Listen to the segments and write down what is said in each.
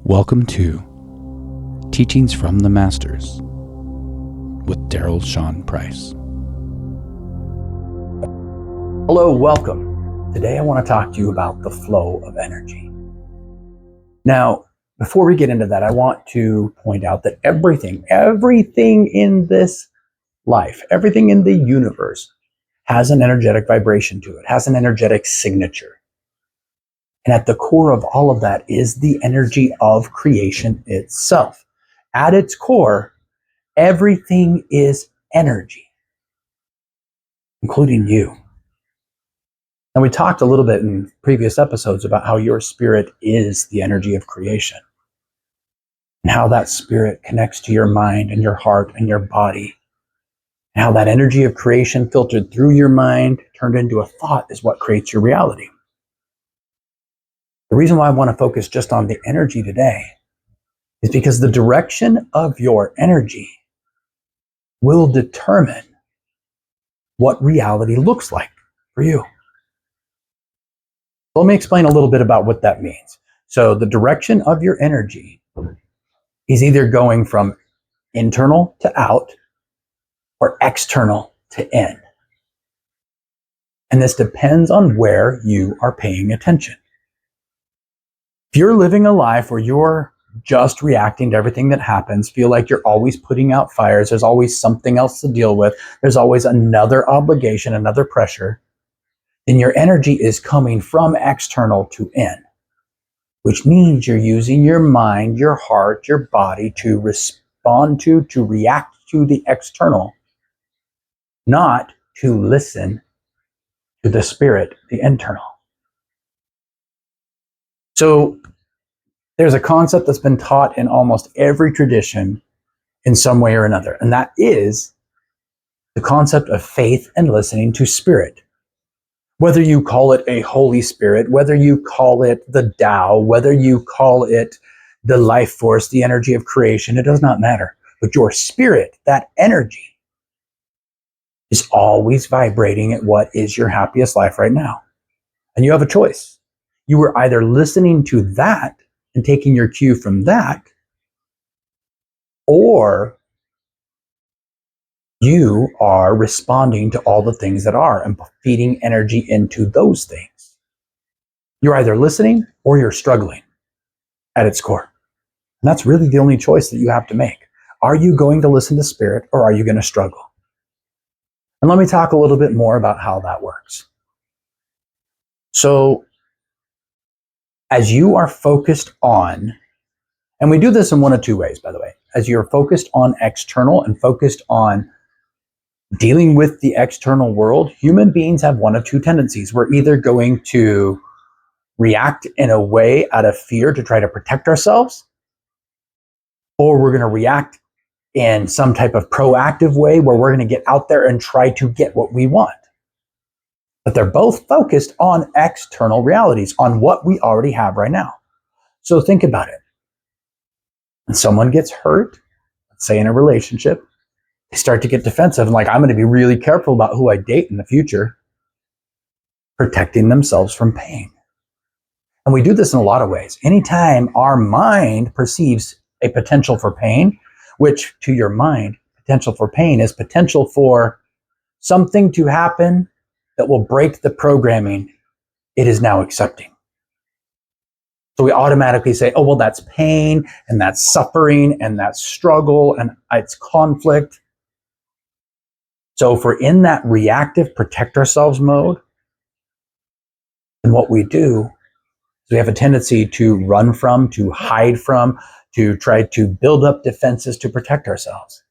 Welcome to Teachings from the Masters with Daryl Sean Price. Hello, welcome. Today I want to talk to you about the flow of energy. Now, before we get into that, I want to point out that everything in this life, everything in the universe has an energetic vibration to it, has an energetic signature. And at the core of all of that is the energy of creation itself. At its core, everything is energy, including you. And we talked a little bit in previous episodes about how your spirit is the energy of creation and how that spirit connects to your mind and your heart and your body. And how that energy of creation filtered through your mind, turned into a thought, is what creates your reality. The reason why I want to focus just on the energy today is because the direction of your energy will determine what reality looks like for you. Let me explain a little bit about what that means. So the direction of your energy is either going from internal to out or external to in. And this depends on where you are paying attention. If you're living a life where you're just reacting to everything that happens, feel like you're always putting out fires, there's always something else to deal with, there's always another obligation, another pressure, then your energy is coming from external to in, which means you're using your mind, your heart, your body to respond to react to the external, not to listen to the spirit, the internal. So there's a concept that's been taught in almost every tradition in some way or another, and that is the concept of faith and listening to spirit. Whether you call it a Holy Spirit, whether you call it the Tao, whether you call it the life force, the energy of creation, it does not matter. But your spirit, that energy, is always vibrating at what is your happiest life right now. And you have a choice. You were either listening to that and taking your cue from that, or you are responding to all the things that are and feeding energy into those things. You're either listening or you're struggling at its core. And that's really the only choice that you have to make. Are you going to listen to spirit or are you going to struggle? And let me talk a little bit more about how that works. So, as you are focused on, and we do this in one of two ways, by the way, as you're focused on external and focused on dealing with the external world, human beings have one of two tendencies. We're either going to react in a way out of fear to try to protect ourselves, or we're going to react in some type of proactive way where we're going to get out there and try to get what we want. But they're both focused on external realities, on what we already have right now. So think about it. When someone gets hurt, let's say in a relationship, they start to get defensive and like, I'm going to be really careful about who I date in the future, protecting themselves from pain. And we do this in a lot of ways. Anytime our mind perceives a potential for pain, which to your mind, potential for pain is potential for something to happen that will break the programming it is now accepting. So we automatically say, oh, well, that's pain and that's suffering and that's struggle and it's conflict. So if we're in that reactive protect ourselves mode, then what we do is we have a tendency to run from, to hide from, to try to build up defenses to protect ourselves.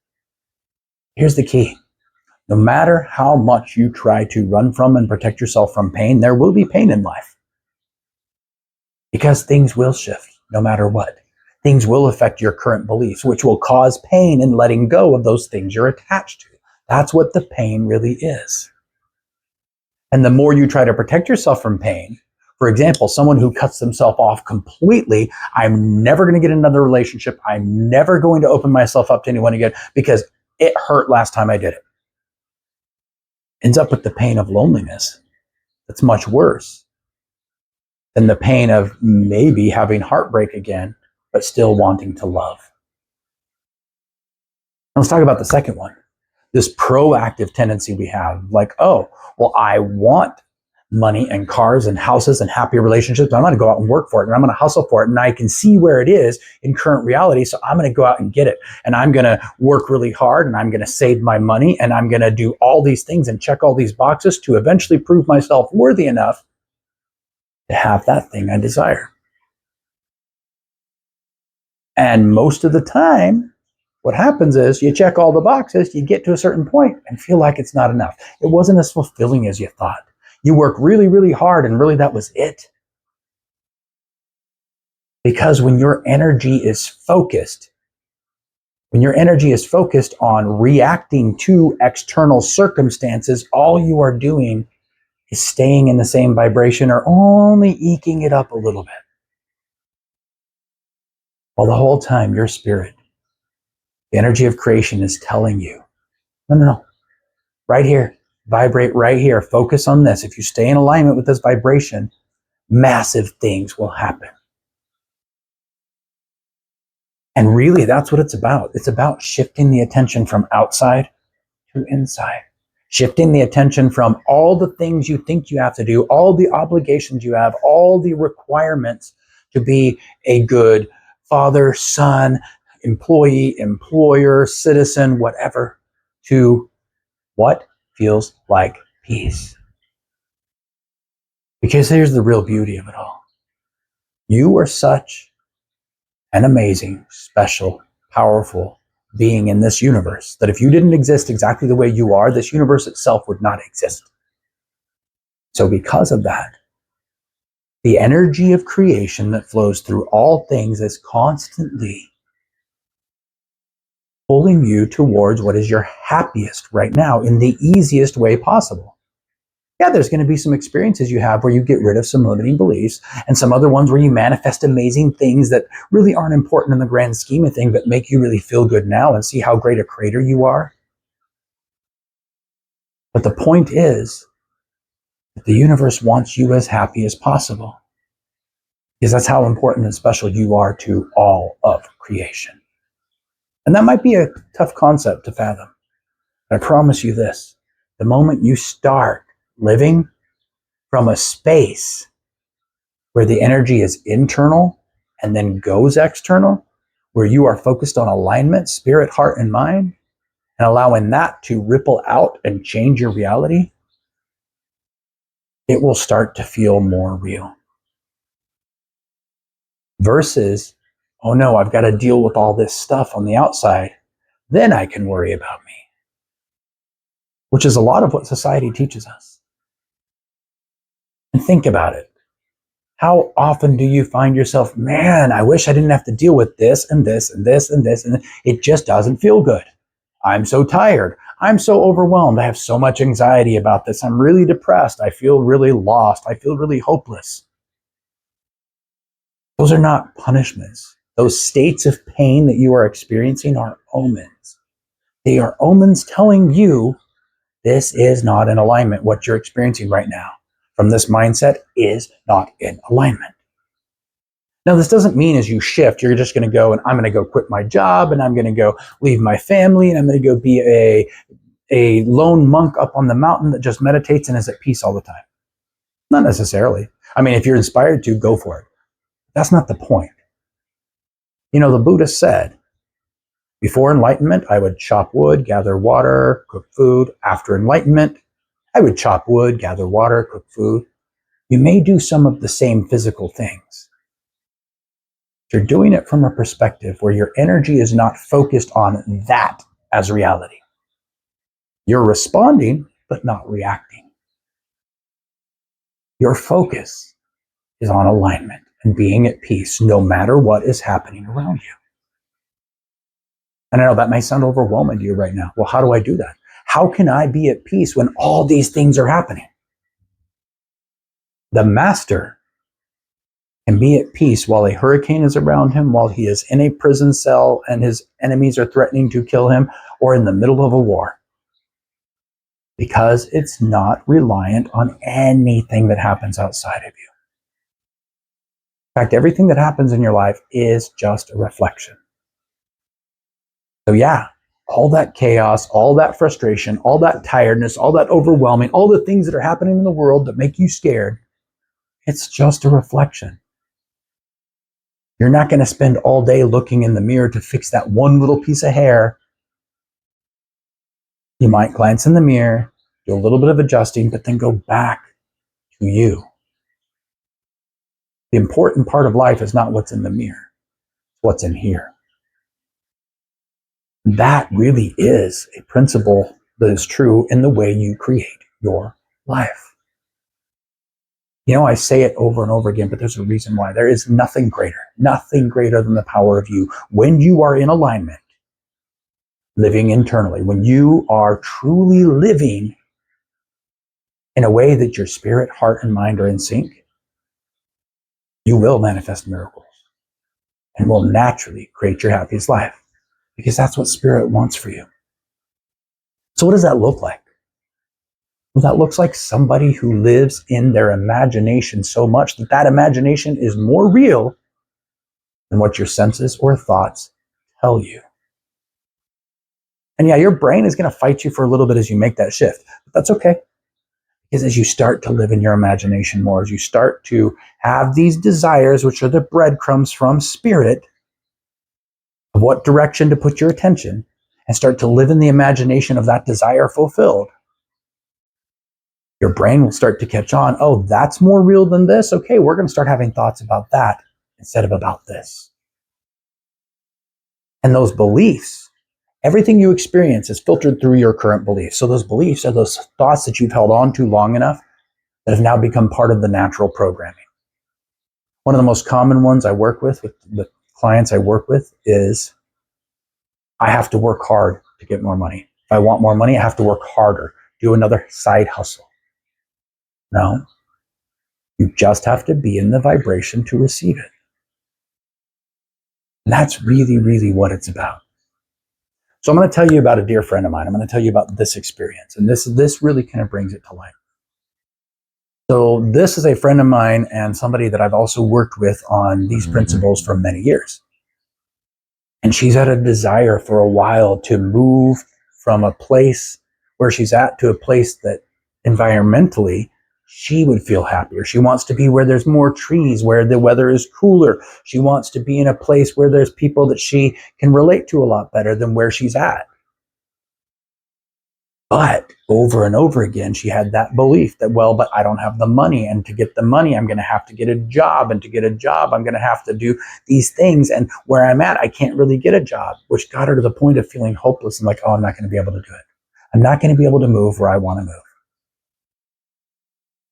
Here's the key. No matter how much you try to run from and protect yourself from pain, there will be pain in life. Because things will shift no matter what. Things will affect your current beliefs, which will cause pain in letting go of those things you're attached to. That's what the pain really is. And the more you try to protect yourself from pain, for example, someone who cuts themselves off completely, I'm never going to get another relationship. I'm never going to open myself up to anyone again because it hurt last time I did it. Ends up with the pain of loneliness. That's much worse than the pain of maybe having heartbreak again, but still wanting to love. Now let's talk about the second one. This proactive tendency we have, like, oh, well, I want money and cars and houses and happy relationships. I'm going to go out and work for it, and I'm going to hustle for it. And I can see where it is in current reality. So I'm going to go out and get it. And I'm going to work really hard, and I'm going to save my money, and I'm going to do all these things and check all these boxes to eventually prove myself worthy enough to have that thing I desire. And most of the time, what happens is you check all the boxes, you get to a certain point and feel like it's not enough. It wasn't as fulfilling as you thought. You work really, really hard, and really that was it. Because when your energy is focused on reacting to external circumstances, all you are doing is staying in the same vibration or only eking it up a little bit. While the whole time your spirit, the energy of creation, is telling you, no, right here, vibrate right here, focus on this. If you stay in alignment with this vibration, massive things will happen. And really, that's what it's about. It's about shifting the attention from outside to inside, shifting the attention from all the things you think you have to do, all the obligations you have, all the requirements to be a good father, son, employee, employer, citizen, whatever, to what feels like peace. Because here's the real beauty of it all. You are such an amazing, special, powerful being in this universe that if you didn't exist exactly the way you are, this universe itself would not exist. So because of that, the energy of creation that flows through all things is constantly pulling you towards what is your happiest right now in the easiest way possible. Yeah, there's going to be some experiences you have where you get rid of some limiting beliefs, and some other ones where you manifest amazing things that really aren't important in the grand scheme of things, but make you really feel good now and see how great a creator you are. But the point is that the universe wants you as happy as possible, because that's how important and special you are to all of creation. And that might be a tough concept to fathom. But I promise you this, the moment you start living from a space where the energy is internal and then goes external, where you are focused on alignment, spirit, heart, and mind, and allowing that to ripple out and change your reality, it will start to feel more real. Versus, oh no, I've got to deal with all this stuff on the outside, then I can worry about me. Which is a lot of what society teaches us. And think about it. How often do you find yourself, man, I wish I didn't have to deal with this and this and this and this, and it just doesn't feel good. I'm so tired. I'm so overwhelmed. I have so much anxiety about this. I'm really depressed. I feel really lost. I feel really hopeless. Those are not punishments. Those states of pain that you are experiencing are omens. They are omens telling you this is not in alignment. What you're experiencing right now from this mindset is not in alignment. Now, this doesn't mean as you shift, you're just going to go and I'm going to go quit my job and I'm going to go leave my family and I'm going to go be a lone monk up on the mountain that just meditates and is at peace all the time. Not necessarily. I mean, if you're inspired to, go for it. That's not the point. You know, the Buddha said, before enlightenment, I would chop wood, gather water, cook food. After enlightenment, I would chop wood, gather water, cook food. You may do some of the same physical things. You're doing it from a perspective where your energy is not focused on that as reality. You're responding, but not reacting. Your focus is on alignment and being at peace no matter what is happening around you. And I know that may sound overwhelming to you right now. Well, how do I do that? How can I be at peace when all these things are happening? The master can be at peace while a hurricane is around him, while he is in a prison cell and his enemies are threatening to kill him, or in the middle of a war. Because it's not reliant on anything that happens outside of you. In fact, everything that happens in your life is just a reflection. So yeah, all that chaos, all that frustration, all that tiredness, all that overwhelming, all the things that are happening in the world that make you scared, it's just a reflection. You're not going to spend all day looking in the mirror to fix that one little piece of hair. You might glance in the mirror, do a little bit of adjusting, but then go back to you. The important part of life is not what's in the mirror, it's what's in here. That really is a principle that is true in the way you create your life. You know, I say it over and over again, but there's a reason why. There is nothing greater than the power of you. When you are in alignment, living internally, when you are truly living in a way that your spirit, heart, and mind are in sync, you will manifest miracles and will naturally create your happiest life because that's what spirit wants for you. So what does that look like? Well, that looks like somebody who lives in their imagination so much that that imagination is more real than what your senses or thoughts tell you. And yeah, your brain is going to fight you for a little bit as you make that shift, but that's okay. Because as you start to live in your imagination more, as you start to have these desires, which are the breadcrumbs from spirit, of what direction to put your attention, and start to live in the imagination of that desire fulfilled, your brain will start to catch on. Oh, that's more real than this. Okay, we're going to start having thoughts about that instead of about this. And those beliefs, everything you experience is filtered through your current beliefs. So those beliefs are those thoughts that you've held on to long enough that have now become part of the natural programming. One of the most common ones I work with the clients I work with, is I have to work hard to get more money. If I want more money, I have to work harder, do another side hustle. No, you just have to be in the vibration to receive it. And that's really, really what it's about. So I'm going to tell you about a dear friend of mine. I'm going to tell you about this experience. And this really kind of brings it to life. So this is a friend of mine and somebody that I've also worked with on these principles for many years. And she's had a desire for a while to move from a place where she's at to a place that environmentally she would feel happier. She wants to be where there's more trees, where the weather is cooler. She wants to be in a place where there's people that she can relate to a lot better than where she's at. But over and over again, she had that belief that, well, but I don't have the money. And to get the money, I'm going to have to get a job. And to get a job, I'm going to have to do these things. And where I'm at, I can't really get a job, which got her to the point of feeling hopeless and like, oh, I'm not going to be able to do it. I'm not going to be able to move where I want to move.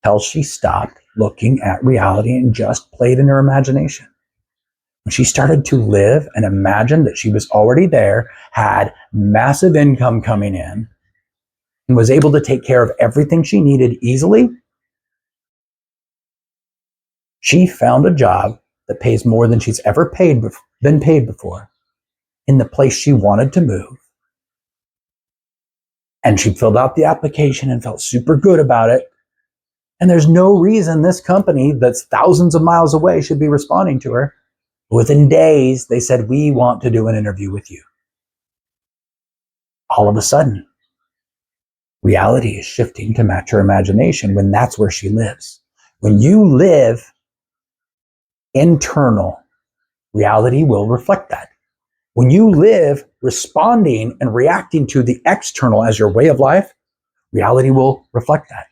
Till she stopped looking at reality and just played in her imagination. When she started to live and imagine that she was already there, had massive income coming in, and was able to take care of everything she needed easily, she found a job that pays more than she's ever been paid before in the place she wanted to move. And she filled out the application and felt super good about it. And there's no reason this company that's thousands of miles away should be responding to her. Within days, they said, we want to do an interview with you. All of a sudden, reality is shifting to match her imagination when that's where she lives. When you live internal, reality will reflect that. When you live responding and reacting to the external as your way of life, reality will reflect that.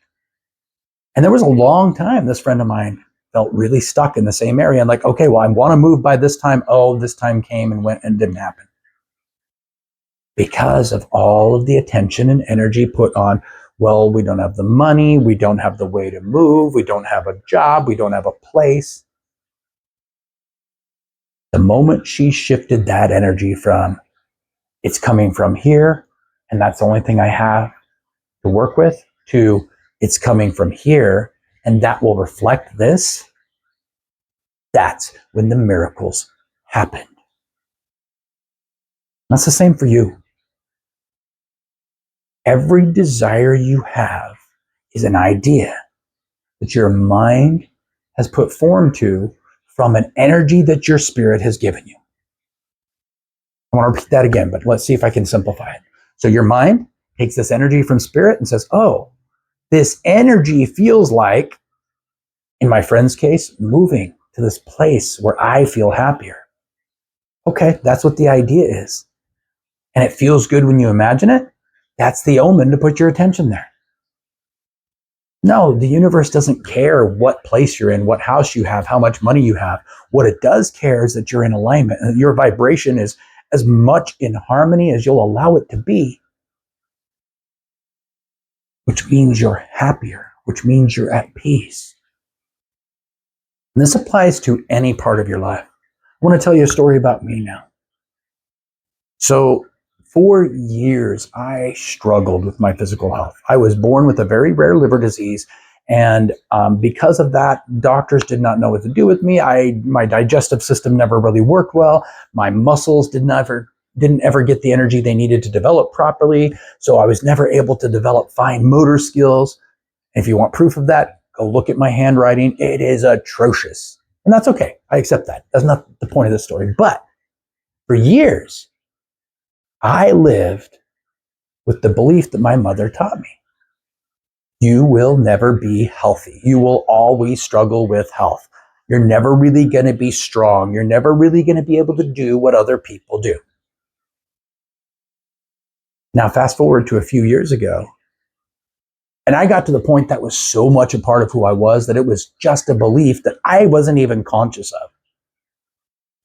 And there was a long time this friend of mine felt really stuck in the same area and like, okay, well, I want to move by this time. Oh, this time came and went and didn't happen. Because of all of the attention and energy put on, well, we don't have the money, we don't have the way to move, we don't have a job, we don't have a place. The moment she shifted that energy from, it's coming from here, and that's the only thing I have to work with, to it's coming from here, and that will reflect this, that's when the miracles happen. That's the same for you. Every desire you have is an idea that your mind has put form to from an energy that your spirit has given you. I want to repeat that again, but let's see if I can simplify it. So your mind takes this energy from spirit and says, oh, this energy feels like, in my friend's case, moving to this place where I feel happier. Okay, that's what the idea is. And it feels good when you imagine it. That's the omen to put your attention there. No, the universe doesn't care what place you're in, what house you have, how much money you have. What it does care is that you're in alignment and your vibration is as much in harmony as you'll allow it to be, which means you're happier, which means you're at peace. And this applies to any part of your life. I want to tell you a story about me now. So, for years, I struggled with my physical health. I was born with a very rare liver disease, and because of that, doctors did not know what to do with me. My digestive system never really worked well. My muscles didn't ever get the energy they needed to develop properly, so I was never able to develop fine motor skills. And if you want proof of that, go look at my handwriting. It is atrocious, and that's okay. I accept that. That's not the point of this story. But for years, I lived with the belief that my mother taught me. You will never be healthy. You will always struggle with health. You're never really going to be strong. You're never really going to be able to do what other people do. Now, fast forward to a few years ago, and I got to the point that was so much a part of who I was that it was just a belief that I wasn't even conscious of.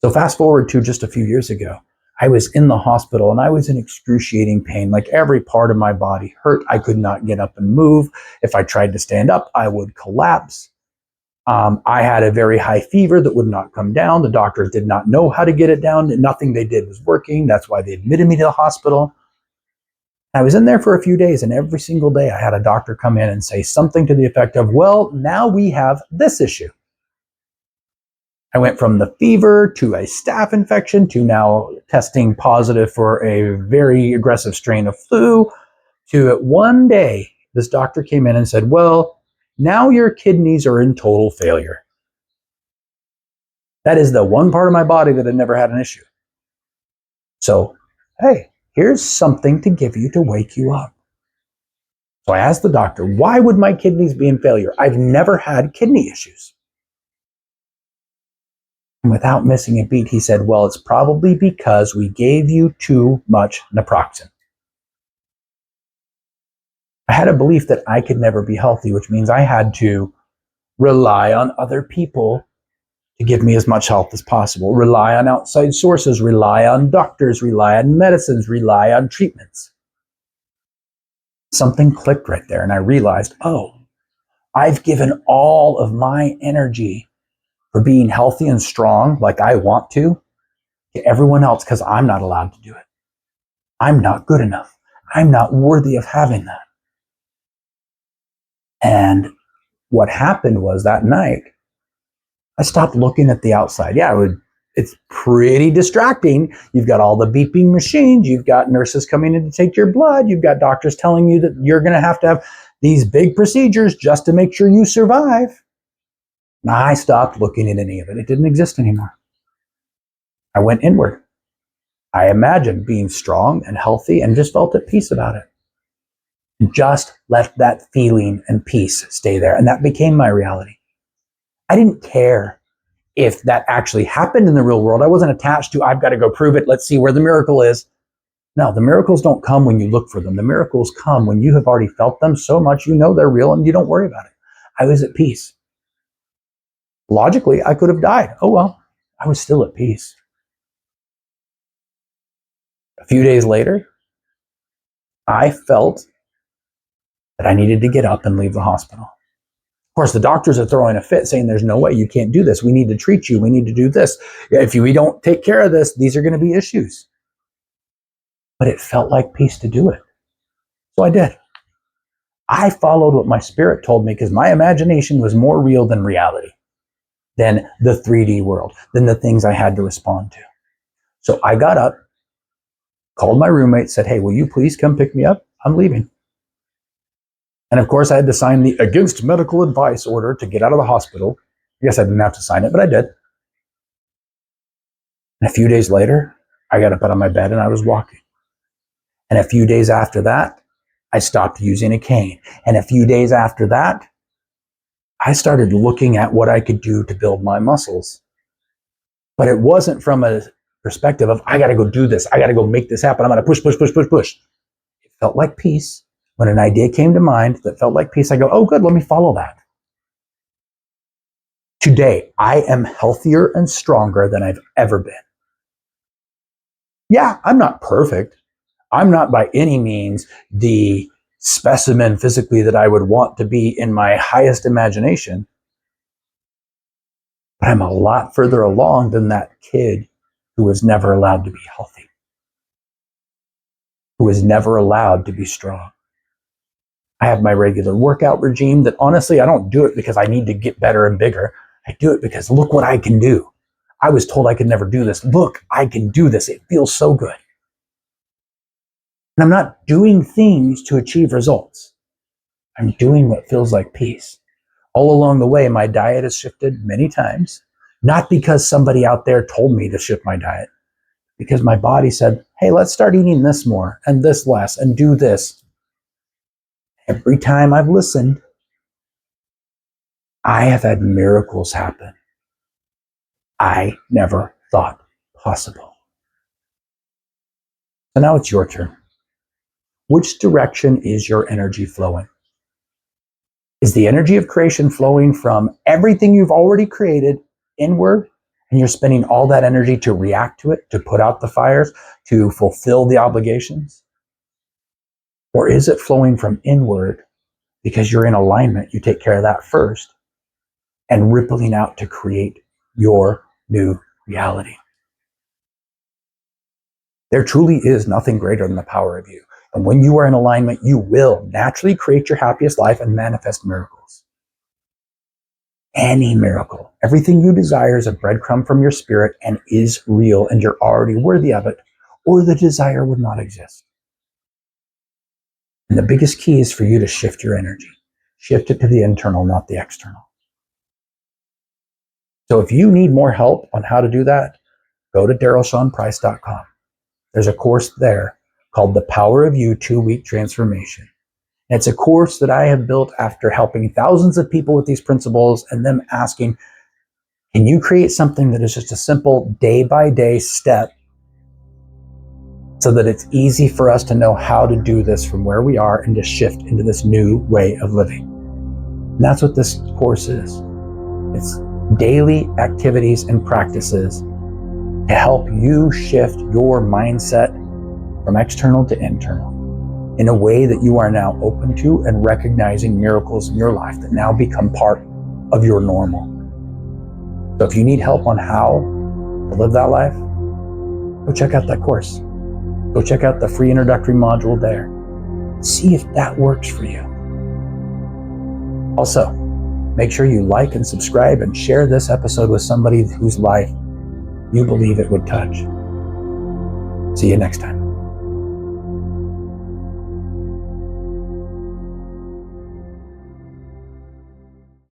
So fast forward to just a few years ago, I was in the hospital and I was in excruciating pain. Like every part of my body hurt. I could not get up and move. If I tried to stand up, I would collapse. I had a very high fever that would not come down. The doctors did not know how to get it down. Nothing they did was working. That's why they admitted me to the hospital. I was in there for a few days, and every single day I had a doctor come in and say something to the effect of, well, now we have this issue. I went from the fever to a staph infection to now testing positive for a very aggressive strain of flu to one day, this doctor came in and said, well, now your kidneys are in total failure. That is the one part of my body that had never had an issue. So, hey, here's something to give you to wake you up. So I asked the doctor, why would my kidneys be in failure? I've never had kidney issues. And without missing a beat, he said, well, it's probably because we gave you too much naproxen. I had a belief that I could never be healthy, which means I had to rely on other people to give me as much health as possible, rely on outside sources, rely on doctors, rely on medicines, rely on treatments. Something clicked right there, and I realized, oh, I've given all of my energy for being healthy and strong like I want to everyone else because I'm not allowed to do it. I'm not good enough. I'm not worthy of having that. And what happened was that night, I stopped looking at the outside. Yeah, it's pretty distracting. You've got all the beeping machines. You've got nurses coming in to take your blood. You've got doctors telling you that you're going to have these big procedures just to make sure you survive. And I stopped looking at any of it. It didn't exist anymore. I went inward. I imagined being strong and healthy and just felt at peace about it. Just let that feeling and peace stay there. And that became my reality. I didn't care if that actually happened in the real world. I wasn't attached to, I've got to go prove it. Let's see where the miracle is. No, the miracles don't come when you look for them. The miracles come when you have already felt them so much you know they're real and you don't worry about it. I was at peace. Logically, I could have died. Oh well, I was still at peace. A few days later, I felt that I needed to get up and leave the hospital. Of course, the doctors are throwing a fit saying there's no way, you can't do this. We need to treat you. We need to do this. If we don't take care of this, these are going to be issues. But it felt like peace to do it. So I did. I followed what my spirit told me because my imagination was more real than reality, than the 3D world, than the things I had to respond to. So I got up, called my roommate, said, hey, will you please come pick me up? I'm leaving. And of course, I had to sign the against medical advice order to get out of the hospital. I guess I didn't have to sign it, but I did. And a few days later, I got up out of my bed and I was walking. And a few days after that, I stopped using a cane. And a few days after that, I started looking at what I could do to build my muscles. But it wasn't from a perspective of, I got to go do this. I got to go make this happen. I'm going to push, push, push, push, push. It felt like peace. When an idea came to mind that felt like peace, I go, oh, good, let me follow that. Today, I am healthier and stronger than I've ever been. Yeah, I'm not perfect. I'm not by any means the specimen physically that I would want to be in my highest imagination. But I'm a lot further along than that kid who was never allowed to be healthy, who was never allowed to be strong. I have my regular workout regime that honestly, I don't do it because I need to get better and bigger. I do it because look what I can do. I was told I could never do this. Look, I can do this. It feels so good. And I'm not doing things to achieve results. I'm doing what feels like peace. All along the way, my diet has shifted many times, not because somebody out there told me to shift my diet, because my body said, hey, let's start eating this more and this less and do this. Every time I've listened, I have had miracles happen I never thought possible. So now it's your turn. Which direction is your energy flowing? Is the energy of creation flowing from everything you've already created inward, and you're spending all that energy to react to it, to put out the fires, to fulfill the obligations? Or is it flowing from inward because you're in alignment, you take care of that first, and rippling out to create your new reality? There truly is nothing greater than the power of you. And when you are in alignment, you will naturally create your happiest life and manifest miracles. Any miracle. Everything you desire is a breadcrumb from your spirit and is real, and you're already worthy of it, or the desire would not exist. And the biggest key is for you to shift your energy. Shift it to the internal, not the external. So if you need more help on how to do that, go to darylshawnprice.com. There's a course there called The Power of You 2-Week Transformation. And it's a course that I have built after helping thousands of people with these principles and them asking, can you create something that is just a simple day-by-day step so that it's easy for us to know how to do this from where we are and to shift into this new way of living? And that's what this course is. It's daily activities and practices to help you shift your mindset from external to internal in a way that you are now open to and recognizing miracles in your life that now become part of your normal. So if you need help on how to live that life, go check out that course. Go check out the free introductory module there. See if that works for you. Also, make sure you like and subscribe and share this episode with somebody whose life you believe it would touch. See you next time.